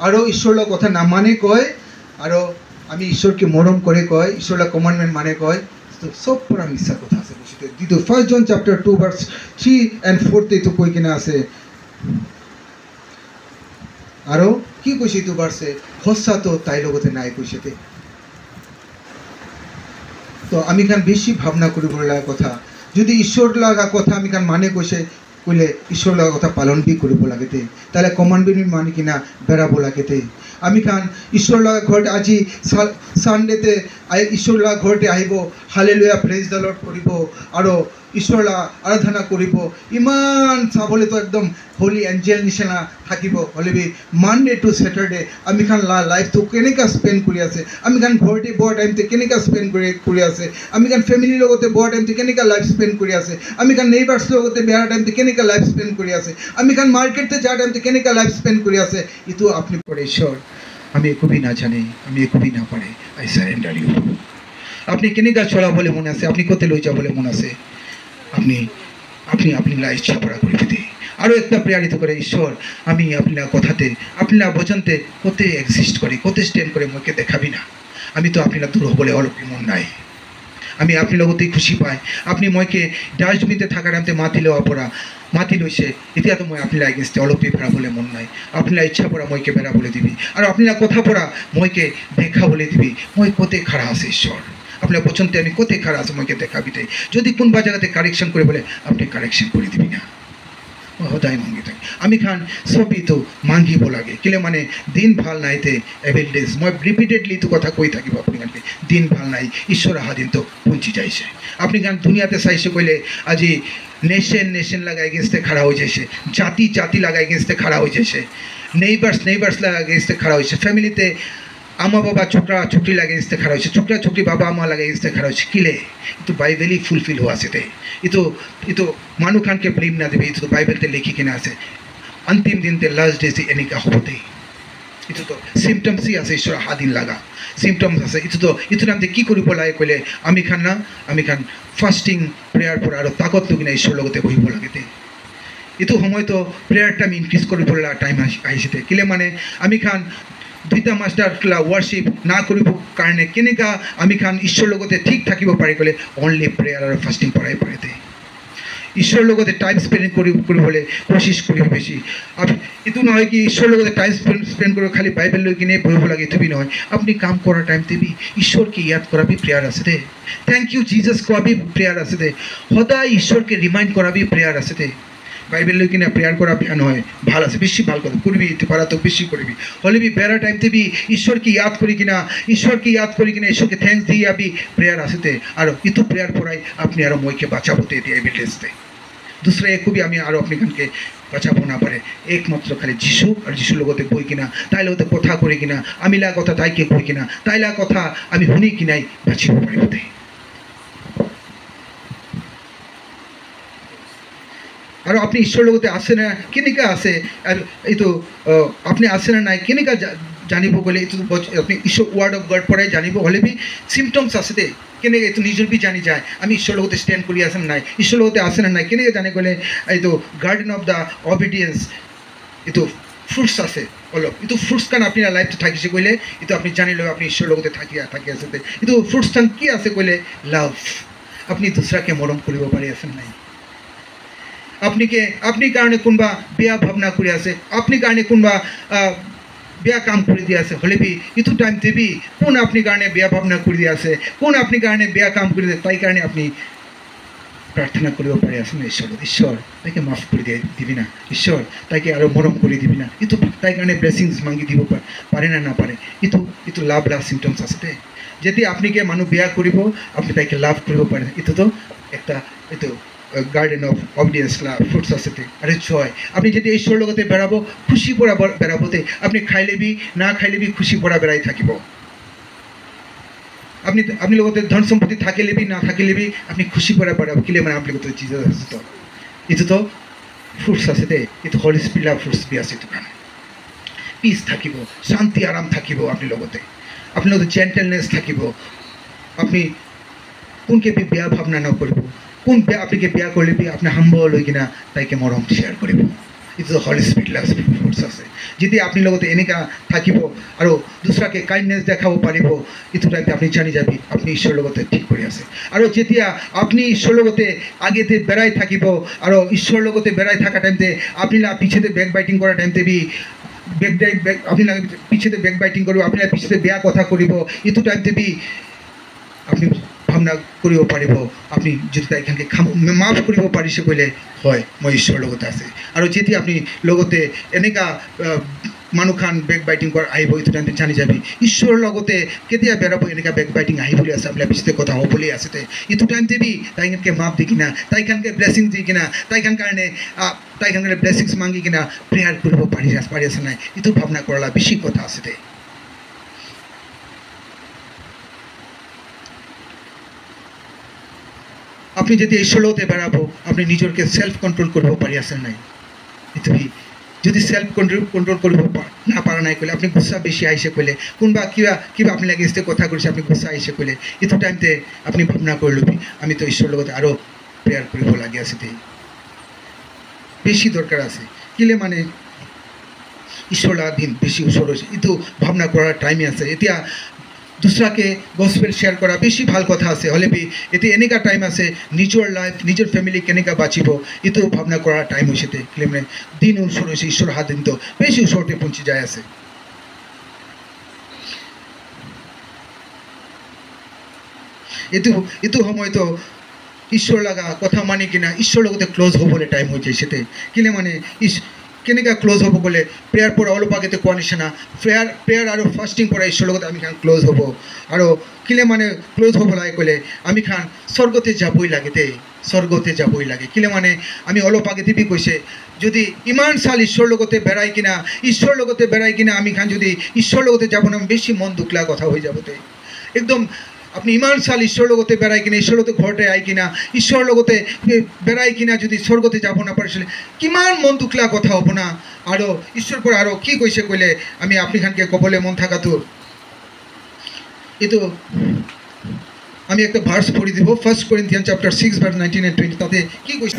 আরও ঈশ্বরের কথা না মানে কয় আরও আমি ঈশ্বরকে মরম করে কয় ঈশ্বরের কমান্ডমেন্ট মানে কয় তো সব পুরা মিথ্যা কথা আছে বসিতে দ্বিতীয় 1 জন চ্যাপ্টার 2 ভার্স 3 and 4 তে তো কই কিনা আছে আরও কি কইছে তো ভার্সে হসা তো তাই লগতে নাই কইছেতে তো আমি কান বেশি ভাবনা করি বলা কথা যদি ঈশ্বর লাগা কথা আমি কান মানে কইছে কইলে ঈশ্বর লাগা কথা পালন বি করিব লাগেতে তাহলে কমান্ডমেন্ট মানে কিনা বেড়াবো লাগেতে আমি কান ঈশ্বর লাগা ঘরতে আজি সানডেতে ঈশ্বর লাগা ঘরতে আহিব হালেলুয়া প্রেজ দ্য লর্ড করিব আৰু ঈশ্বৰ আৰাধনা কৰিব ইমান চাবলৈ তো একদম হোলি এঞ্জেল নিচিনা থাকিব হ'লে মানডে টু ছেটাৰডে আমি খান লাইফটো কেনেকৈ স্পেণ্ড কৰি আছে আমি খান ঘৰতে বৰ টাইমতে কেনেকৈ স্পেণ্ড কৰি আছে আমি খান ফেমিলিৰ লগতে বৰ টাইমতে কেনেকৈ লাইফ স্পেণ্ড কৰি আছে আমি খান নেইবাৰ্ছ লগতে বেয়া টাইমতে কেনেকৈ লাইফ স্পেণ্ড কৰি আছে আমি খান মাৰ্কেটতে যোৱা টাইমতে কেনেকৈ লাইফ স্পেণ্ড কৰি আছে এইটো আপুনি ঈশ্বৰ আমি একো ভি নাজানে আমি একো ভি নাপাৰে আই সারেন্ডার ইউ আপনি কেনেকৈ চলাবলৈ মন আছে আপনি ক'তে লৈ যাবলৈ মন আছে আপনি আপনি আপনি লা ইচ্ছা পড়া করে দিতে আরও একটা প্রেরিত করে ঈশ্বর আমি আপনার কথাতে আপনার বচনতে কোতে এক্সিস্ট করি কোতে স্ট্যান্ড করে মোকে দেখাবি না আমি তো আপনার দূর হবলে অলপি মন নাই আমি আপনি লগতেই খুশি পাই আপনি মইকে ডাস্টবিনতে থাকার আনতে মাতি লওয়া পড়া মাতি লইছে এতিয়া তো মই আপনার এগেন্সটে অলপি বেড়াবলে মন নাই আপনার ইচ্ছা পড়া মইকে বেড়াবলে দিবি আর আপনার কথা পড়া মইকে দেখাবলে দিবি মই কোতে খাড়া আছে ঈশ্বর আপনার বচনতে আমি কোথায় খারাপ আছে মইকে দেখাবি তাই যদি কোনবা জায়গাতে কারেকশন করে বলে আপনি কারেকশন করে দিবি না সদায় মাঙ্গি থাকি আমি খান সবই তো মাঙ্গিব লাগে কেলে মানে দিন ভাল নাইতে এভেল ডেজ মই রিপিটেডলি তো কথা কৈ থাকিব আপনি খানকে দিন ভাল নাই ঈশ্বর আহা দিন তো পৌঁছি যাইছে আপনি খান দুনিয়াতে চাইছে কইলে আজি নেশন লাগা এগেন্সটে খাড়া হয়ে যাইছে জাতি লাগা এগেন্সটে খাড়া হয়ে যাইছে নেইবার্স লাগা এগেন্সটে খাড়া হয়েছে ফ্যামিলিতে आमा बाबा छोकरा छोकरी लगे इससे खड़ा हो छोकरा छोकरी बाबा आमा लगे इससे खड़ा हो किले तो बाइबली फुलफिल हुआ से ये तो मानु खान के ब्लेम ना देवे तो बाइबल ते लिखी के ना से अंतिम दिन ते लास्ट डे से एनी का होते ये तो सिम्पटम्स ही आसे ईश्वर हादिन लगा सिम्पटम्स आसे ये तो नाम ते की करी बोला है कोले आमी खान फास्टिंग प्रेयर पर आरो ताकत लुगिना ईश्वर लगते बही बोला के ये तो समय तो प्रेयर टाइम इनक्रीज करी बोला टाइम आइसे किले माने आमी खान দুইটা মাস্টার ওয়ার্শিপ না কৰিব কাৰণে কেনেকৈ আমি খান ঈশ্বৰৰ লগতে ঠিক থাকিব পাৰি ক'লে অনলি প্ৰেয়াৰ আৰু ফাষ্টিং পৰাই পাৰিতে ঈশ্বৰৰ লগতে টাইম স্পেণ্ড কৰিবলৈ কোচিছ কৰিব বেছি এইটো নহয় কি ঈশ্বৰৰ লগতে টাইম স্পেণ্ড কৰিব খালি বাইবেল লৈ কিনে পঢ়িব লাগে এইটো নহয় আপুনি কাম কৰাৰ টাইম দিবি ঈশ্বৰকে ইয়াদ কৰা বি প্ৰেয়াৰ আছে দে থেংক ইউ জিজাছ কোৱা বি প্ৰেয়াৰ আছে দে সদায় ঈশ্বৰকে ৰিমাইণ্ড কৰা বি প্ৰেয়াৰ আছে দে বাইবেল লৈ কিনে প্রেয়ার করা বেয়া নহয় ভাল আছে বেশি ভাল কথা করবি পারা তো বেশি করবি হলে বি বেড়া টাইম দিবি ঈশ্বরকে ইয়াদ করি কিনা ঈশ্বরকে থ্যাঙ্কস দিয়ে আবি প্রেয়ার আসতে আর ইতো প্রেয়ার পড়াই আপনি আরো মইকে বাঁচাবোতে দিয়ে এভিডেন্সতে दूसरा एक भी আমি আরো আপনি কানকে বাঁচাবো না পারে একমাত্র খালি যিশু আর যিশু লগতে বই কিনা তাই লগতে কথা করি কিনা আমি লা কথা তাইকে কই কিনা তাইলা কথা আমি শুনি কিনাই বাঁচিব পারিবতে আর আপনি ঈশ্বর লগতে আসে না কেনেকৈ আছে আর এই তো আপনি আসে না নাই কেনেকৈ জানিব গ'লে এইটো আপনি ঈশ্বর ওয়ার্ড অফ গড পড়াই জানিব হলে বি সিমটমস আছে দে কেনেকৈ এইটো নিজৰ বি জানি যায় আমি ঈশ্বৰ লগতে স্ট্যান্ড কৰি আছে নাই ঈশ্বর লগতে আসে না নাই কেনেকৈ জানি গ'লে এইটো গার্ডেন অফ দ্য অবিডিয়েন্স এইটো ফ্ৰুটছ আছে অলপ এইটো ফ্ৰুটছ কাৰণ আপোনাৰ লাইফটো থাকিছে কইলে এইটো আপনি জানি লওক আপনি ঈশ্বৰ লগতে থাকি আছে এইটো ফ্ৰুটছ খান কি আছে কইলে লাভ আপনি দুসৰাকে মৰম কৰিব পাৰি আছে নাই আপনি কারণে কোনবা বেয়া ভাবনা করে আছে আপনি কারণে কোনবা বেয়া কাম করে দিয়ে আছে হলে বি ইতো টাইম দেবি কোন আপনি কারণে বেয়া ভাবনা করে দিয়ে আছে কোন আপনি কারণে বেয়া কাম করে দিয়ে তাই কারণে আপনি প্রার্থনা করিব পারে আছে না ঈশ্বর তাকে মাফ করে দিয়ে দিবি না ঈশ্বর তাকে আরো মরম করে দিবি না ইতো তাই কারণে ব্লেসিংস মাঙ্গি দিব পারে না পারে ইতো লাভ সিমটমস আছে যদি আপনিকে মানুষ বেয়া করিব আপনি তাকে লাভ করিব পারে ইতো তো একটা ইতো গার্ডেন অফ অবিডিয়েন্স ফ্রুটস আছে আরে জয় আপনি যদি ঈশ্বর লগতে বেড়াবো খুশি পড়া বেড়াবোতে আপনি খাইলে বি না খাইলে বি খুশি পড়া বেড়াই থাকিব আপনি লগতে ধন সম্পত্তি থাকিলে বি না থাকিলে বি আপনি খুশি পড়া বেড়াবো কিলে মানে আপনি লগতে চিজ আছে তো এইটো তো ফ্রুটস আছে দে এইটো হলি স্পিরিট ফ্রুটস বি আছে এইটো কাৰণে পিচ থাকিব, শান্তি আৰাম থাকিব আপুনি লগতে, আপোনাৰ লগতে জেণ্টেলনেছ থাকিব। আপুনি কোনকে বেয়া ভাৱনা নকৰিব, কোন আপুনিকে বেয়া কৰিলে বি আপুনি হাম্বল হৈ কিনা তাইকে মৰম শ্বেয়াৰ কৰিব। এইটো হলি স্পিৰিট লাভ ফোৰ্চ আছে। যদি আপুনি লগতে এনেকুৱা থাকিব আৰু দুসৰাকে কাইণ্ডনেছ দেখাব পাৰিব, এইটো টাইমতে আপুনি জানি যাবি আপুনি ঈশ্বৰৰ লগতে ঠিক কৰি আছে। আৰু যেতিয়া আপুনি ঈশ্বৰৰ লগতে আগেতে বেৰাই থাকিব আৰু ঈশ্বৰৰ লগতে বেৰাই থকা টাইমতে আপুনি পিছতে বেক বাইটিং কৰা টাইমতে বি আপুনি পিছতে বেক বাইটিং কৰিব, আপোনাৰ পিছতে বেয়া কথা কৰিব, এইটো টাইমতে বি আপুনি ভাৱনা কৰিব পাৰিব। আপুনি যদি তাইখানকে মাফ কৰিব পাৰিছে ক'লে হয় মই ঈশ্বৰৰ লগতে আছে। আৰু যেতিয়া আপুনি লগতে এনেকুৱা মানুহখান বেক বাইটিং কৰা আহিব, এইটো টাইমতে জানি যাবি ঈশ্বৰৰ লগতে কেতিয়া বেৰাব এনেকুৱা বেক বাইটিং আহিবলৈ আছে, আপোনাৰ পিছতে কথা হ'বলৈ আছে। এইটো টাইমতে বি তাইখানকে মাফ দি কিনা, তাইখানকে ব্লেছিং দি কিনা, তাইখান কাৰণে ব্লেছিংছ মাগি কিনা প্ৰেয়াৰ কৰিব পাৰি আছে নাই, এইটো ভাৱনা কৰালা বেছি কথা আছে। আপনি যদি ঈশ্বৰৰ লগতে বেৰাব আপনি নিজৰকে সেলফ কন্ট্ৰোল কৰিব পাৰি আছে নাই। এইটো যদি সেলফ কন্ট্ৰোল কৰিব নাপাৰা নাই ক'লে, আপুনি গুচা বেছি আহিছে ক'লে, কোনোবা কিবা আপুনি এগেইনষ্টে কথা কৰিছে, আপুনি গুচা আহিছে ক'লে, এইটো টাইমতে আপুনি ভাৱনা কৰি ল'বি আমি তো ঈশ্বৰৰ লগতে আৰু প্ৰেয়াৰ কৰিব লাগে আছে, বেছি দৰকাৰ আছে। কেলে মানে ঈশ্বৰ লগা দিন বেছি ওচৰ হৈছে, এইটো ভাৱনা কৰাৰ টাইমে আছে। এতিয়া দুসরাকে গসপেল শেয়ার করা বেশি ভাল কথা আছে, হলে বি এতে এনেকা টাইম আছে নিজের লাইফ নিজের ফ্যামিলি কেনেকা বাঁচিব এতো ভাবনা করার টাইম হয়েছে। মানে দিন ওসর হয়েছে, ঈশ্বর হাত দিন তো বেশি ওসরতে পৌঁছে যায় আছে। এতো সময় তো ঈশ্বর লাগা কথা মানি কিনা ঈশ্বর লগতে ক্লোজ হবলে টাইম হয়েছে সেতে কিলে মানে কেনেকা ক্লোজ হব বলে প্রেয়ার পরে অলপ আগেতে কোৱা নিচিনা প্রেয়ার আর ফাস্টিং পরে ঈশ্বর লগতে আমি খান ক্লোজ হব। আর কিলে মানে ক্লোজ হব লাগে কলে আমি খান স্বর্গতে যাবই লাগে, স্বর্গতে যাবই লাগে। কিলে মানে আমি অলপ আগেতে বি কৈছে যদি ইমান সাল ঈশ্বর লগতে বেড়াই কিনা আমি খান যদি ঈশ্বর লগতে যাব না বেশি মন দুখলা কথা হয়ে যাব। একদম আপনি ইমান সাল ঈশ্বর লগতে বেড়াই কিনা ঈশ্বর লগতে ঘরতে আই কিনা ঈশ্বর লগতে বেড়াই কিনা যদি স্বর্গতে যাব না পারিছিলে কিমান মন দুখলা কথা হব না। আর ঈশ্বর পরে আর কি কৈছে কইলে আমি আপনি খানকে কবলে মন থাকা তো এতো আমি একটা ভার্স পড়ি দিব, 1 Corinthians chapter 6 verse 19 and 20। তাতে কি কইছে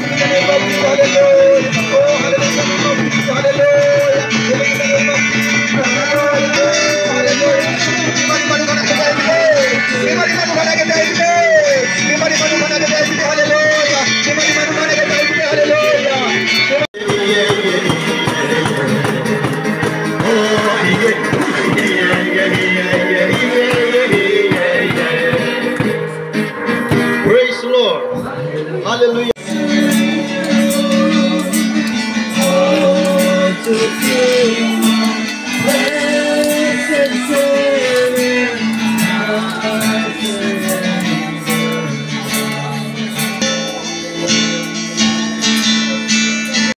Praise the Lord. Hallelujah. Oh, to